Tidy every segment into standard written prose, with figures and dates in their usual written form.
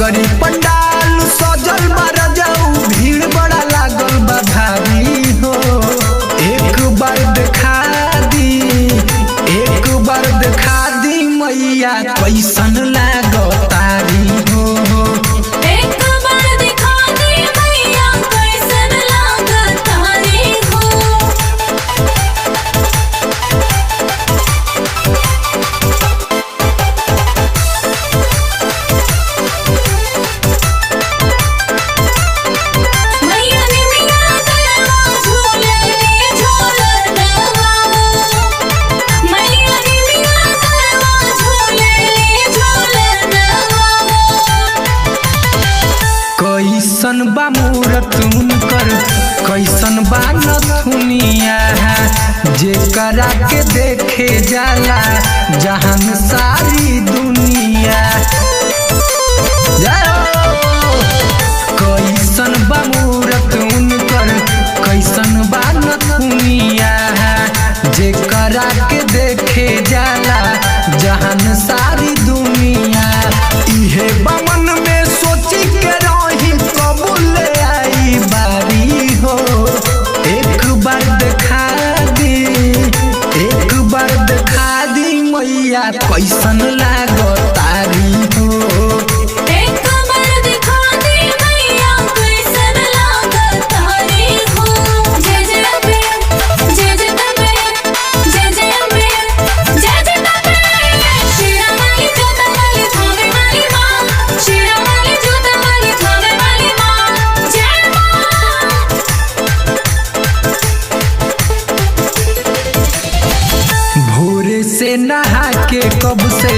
सगरी पंडाल सजल बा रजऊ भीड़ बड़ा लागल बा भारी हो। एक बार देखा दी मैया कैसन लागतारी हो। एक बार दिखा दी मैया कैसन लागतारी हो। मैया ने मिया गलवा झूले रे झूलर नवा। मैया ने मिया गलवा झूले रे झूलर नवा। कैसन बा मूरत उनकर कैसन बा नथुनिया जेकरा के देखे जाला जहान सारी दुनिया। कैसन बा मूरत उनकर कैसन बा नथुनिया जेकरा के देखे जाला जहान सारी दुनिया। इहे बमन में सोची के रही कबूल आई बारी हो। एक बार देखा दी मैया कैसन लागतारी हो। एक बार दिखा दी मैया कैसन लागतारी हो। जय जय अम्बे जय जय अम्बे जय जय अम्बे जय जय अम्बे। शेरा वाली जोता वाली थावे वाली माँ। शेरा वाली जोता वाली थावे वाली माँ। जय माँ। भोरे से नहा के कब से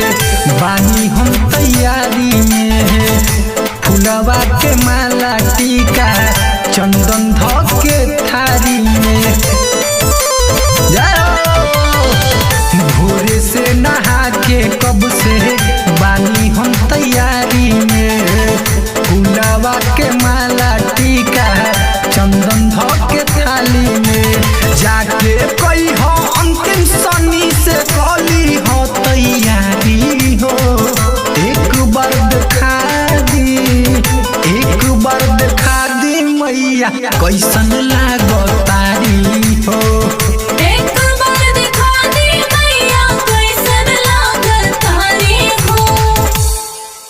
बानी हम तैयारी में। फुलवा के माला टीका चंदन धक के थारी में। भोरे से नहा के कब से बानी हम तैयारी में। फुलवा के माला टीका चंदन धक के थाली में। जाके कही हो अंतिम सनी से कली हो तैयारी हो। एक बार देखा दी मैया कैसन लागत